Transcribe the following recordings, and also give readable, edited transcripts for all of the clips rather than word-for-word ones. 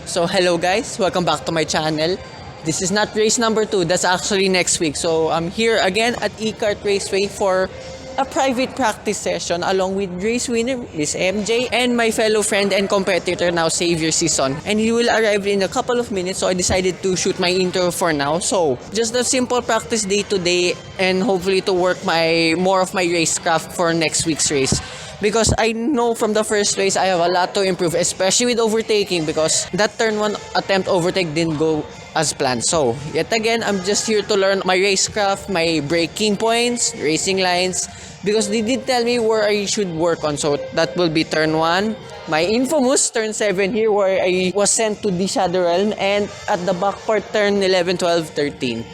So hello guys, welcome back to my channel. This is not race number 2, that's actually next week. So I'm here again at E-Kartraceway for a private practice session along with race winner Miss MJ and my fellow friend and competitor now Xavier Season. And he will arrive in a couple of minutes, so I decided to shoot my intro for now. So just a simple practice day today and hopefully to work more of my racecraft for next week's race. Because I know from the first race I have a lot to improve, especially with overtaking, because that turn 1 attempt overtake didn't go as planned. So yet again, I'm just here to learn my racecraft, my braking points, racing lines, because they did tell me where I should work on. So that will be turn 1, my infamous turn 7 here where I was sent to the Shadow Realm, and at the back part turn 11, 12, 13.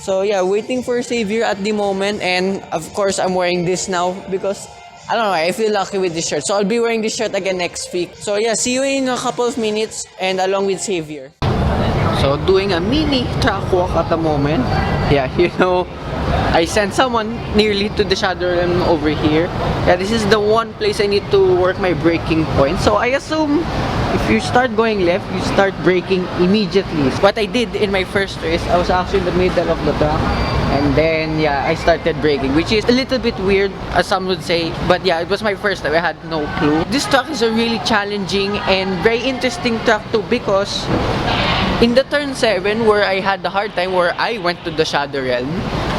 So yeah, waiting for Xavier at the moment, and of course I'm wearing this now because I don't know, I feel lucky with this shirt. So I'll be wearing this shirt again next week. So yeah, see you in a couple of minutes and along with Xavier. So doing a mini track walk at the moment. Yeah, I sent someone nearly to the Shadow Realm over here. Yeah, this is the one place I need to work my braking point. So I assume if you start going left, you start braking immediately. What I did in my first race, I was actually in the middle of the track. And then, yeah, I started braking, which is a little bit weird, as some would say. But yeah, it was my first time. I had no clue. This track is a really challenging and very interesting track too, because in the turn 7, where I had the hard time, where I went to the Shadow Realm,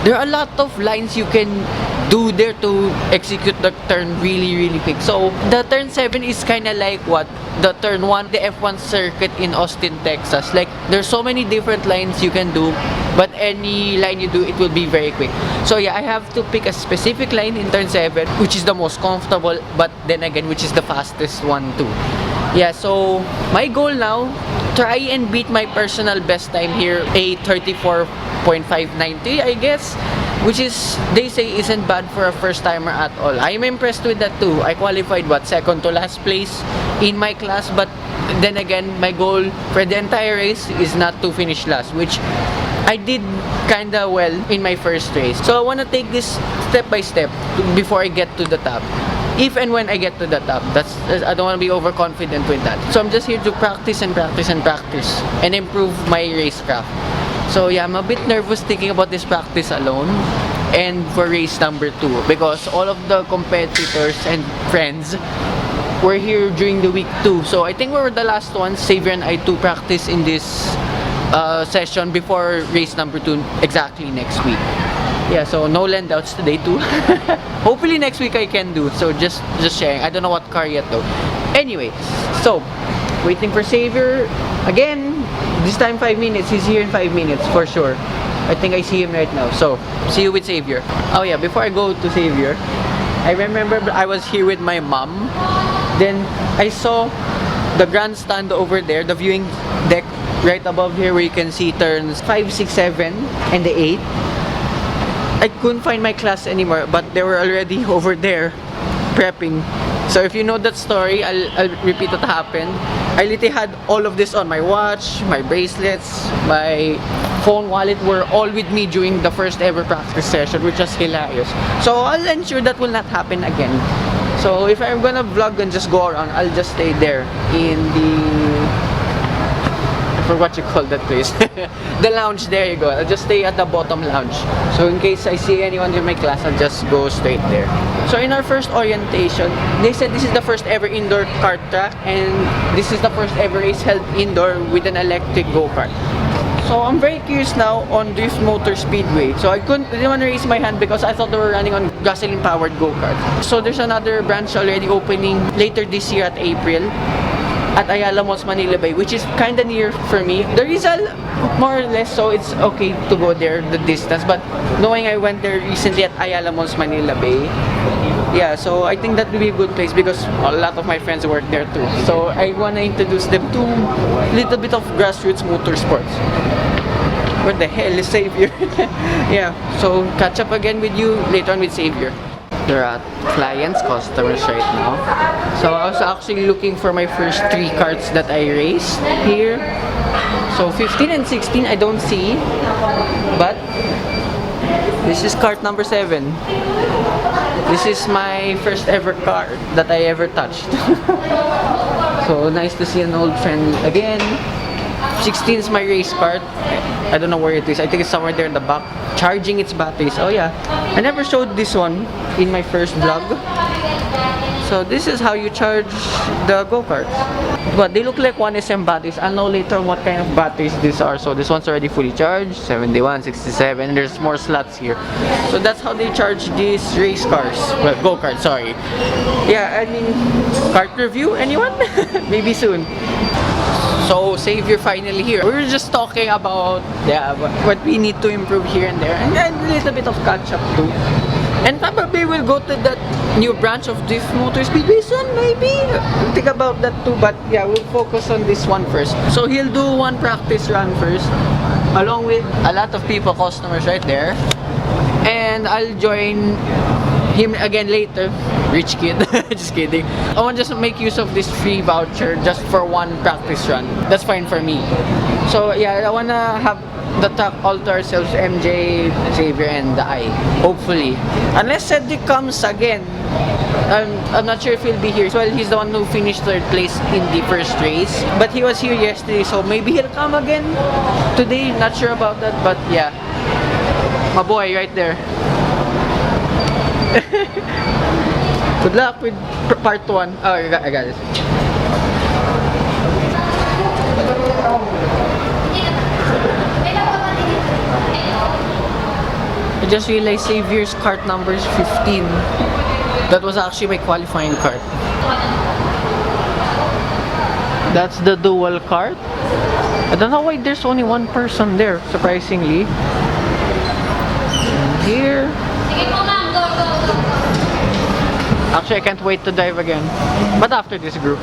there are a lot of lines you can do there to execute the turn really quick. So the turn 7 is kind of like what the turn 1, the F1 circuit in Austin, Texas. Like there's so many different lines you can do, but any line you do, it will be very quick. So yeah, I have to pick a specific line in turn 7, which is the most comfortable, but then again, which is the fastest one too. Yeah, so my goal now, try and beat my personal best time here, a 34.590, I guess, which is, they say, isn't bad for a first timer at all. I'm impressed with that too. I qualified second to last place in my class, but then again, my goal for the entire race is not to finish last, which I did kinda well in my first race. So I want to take this step by step before I get to the top. If and when I get to the top, I don't want to be overconfident with that. So I'm just here to practice and improve my racecraft. So yeah, I'm a bit nervous thinking about this practice alone and for race number 2, because all of the competitors and friends were here during the week 2. So I think we were the last ones, Xavier and I, to practice in this session before race number 2 exactly next week. Yeah, so no landouts today too. Hopefully next week I can do. So just sharing. I don't know what car yet though. Anyway, so waiting for Xavier again. This time 5 minutes. He's here in 5 minutes for sure. I think I see him right now. So see you with Xavier. Oh yeah, before I go to Xavier, I remember I was here with my mom. Then I saw the grandstand over there, the viewing deck right above here, where you can see turns 5, 6, 7 and the 8. I couldn't find my class anymore, but they were already over there prepping. So if you know that story, I'll repeat what happened. I literally had all of this on: my watch, my bracelets, my phone, wallet were all with me during the first ever practice session, which was hilarious. So I'll ensure that will not happen again. So if I'm gonna vlog and just go around, I'll just stay there in for what you call that place. The lounge, there you go. I'll just stay at the bottom lounge. So in case I see anyone in my class, I'll just go straight there. So in our first orientation, they said this is the first ever indoor kart track, and this is the first ever race held indoor with an electric go-kart. So I'm very curious now on Drift Motor Speedway. So I didn't want to raise my hand because I thought they were running on gasoline-powered go-karts. So there's another branch already opening later this year at April, at Ayala Malls, Manila Bay, which is kind of near for me. The Rizal, more or less, so it's okay to go there, the distance. But knowing I went there recently at Ayala Malls, Manila Bay, yeah, so I think that would be a good place because a lot of my friends work there too. So I want to introduce them to a little bit of grassroots motorsports. Where the hell is Xavier? Yeah, so catch up again with you later on with Xavier. There are clients, customers right now. So I was actually looking for my first 3 carts that I raced here. So 15 and 16 I don't see, but this is cart number 7. This is my first ever cart that I ever touched. So nice to see an old friend again. 16 is my race cart. I don't know where it is. I think it's somewhere there in the back. Charging its batteries. Oh yeah. I never showed this one in my first vlog. So this is how you charge the go-kart. But they look like 1SM batteries. I'll know later what kind of batteries these are. So this one's already fully charged. 71, 67. And there's more slots here. So that's how they charge these race cars. Well, go-kart, sorry. Yeah, I mean, kart review? Anyone? Maybe soon. So, Savior finally here. We were just talking about what we need to improve here and there. And a little bit of catch-up too. And probably we'll go to that new branch of Drift Motor Speedway soon, maybe. We'll think about that too, but yeah, we'll focus on this one first. So he'll do one practice run first, along with a lot of people, customers right there. And I'll join him again later. Rich kid. Just kidding. I want just to make use of this free voucher just for one practice run. That's fine for me. So yeah, I wanna have the track all to ourselves, MJ, Xavier, and I. Hopefully. Unless Cedric comes again. I'm not sure if he'll be here. Well, he's the one who finished third place in the first race. But he was here yesterday, so maybe he'll come again today. Not sure about that, but yeah. My boy right there. Good luck with part 1. Oh, I got it. I just realized Xavier's cart number is 15. That was actually my qualifying cart. That's the dual cart. I don't know why there's only one person there, surprisingly. And here. Actually, I can't wait to dive again. But after this group.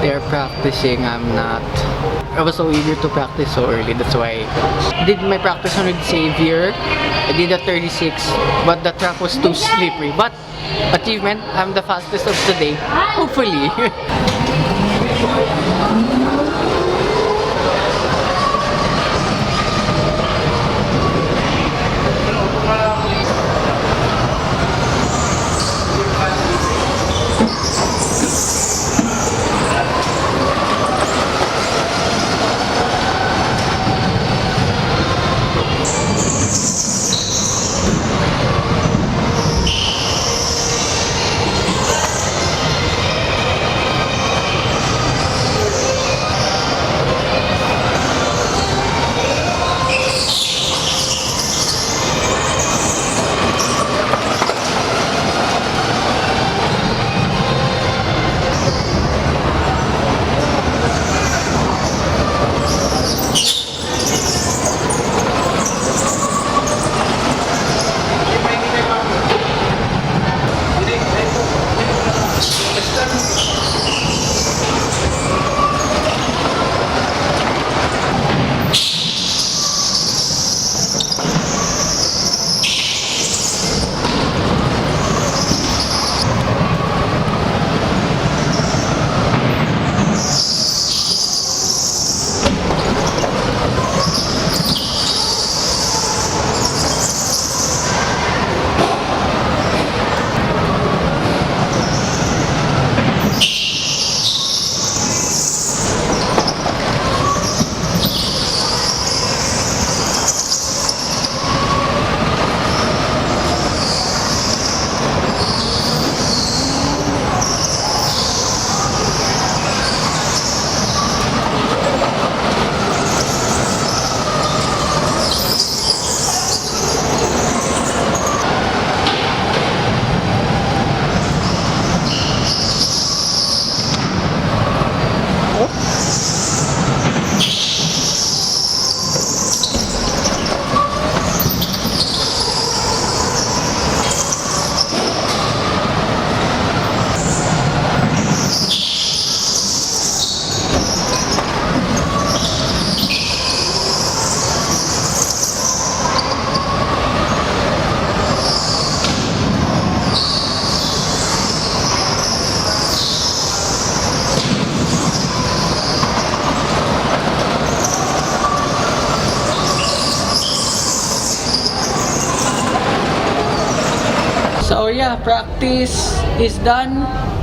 They're practicing, I'm not. I was so eager to practice so early, that's why I did my practice on with Xavier. I did a 36, but the track was too slippery. But achievement, I'm the fastest of the day, hopefully. yeah, practice is done.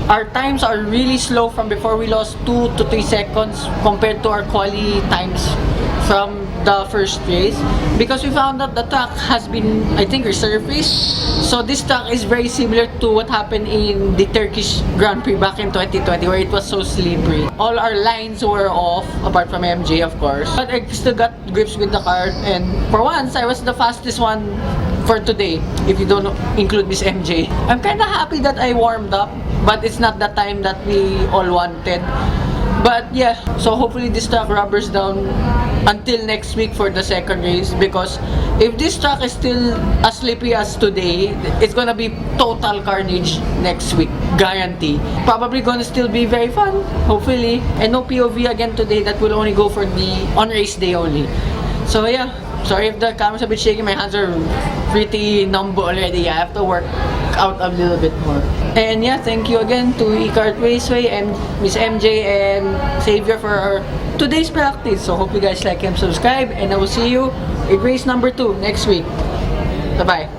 Our times are really slow from before. We lost 2 to 3 seconds compared to our quali times from the first race, because we found out the track has been, I think, resurfaced. So this track is very similar to what happened in the Turkish Grand Prix back in 2020, where it was so slippery. All our lines were off, apart from MJ, of course. But I still got grips with the car, and for once, I was the fastest one for today, if you don't include Miss MJ. I'm kind of happy that I warmed up, but it's not the time that we all wanted. But yeah, so hopefully this track rubbers down until next week for the second race, because if this track is still as slippery as today, it's gonna be total carnage next week, guarantee. Probably gonna still be very fun, hopefully, and no POV again today. That will only go for the on race day only. So yeah, sorry if the camera's a bit shaky, my hands are pretty numb already. I have to work out a little bit more. And yeah, thank you again to E-Kartraceway and Miss MJ and Xavier for our today's practice. So hope you guys like and subscribe, and I will see you in race number 2 next week. Bye bye.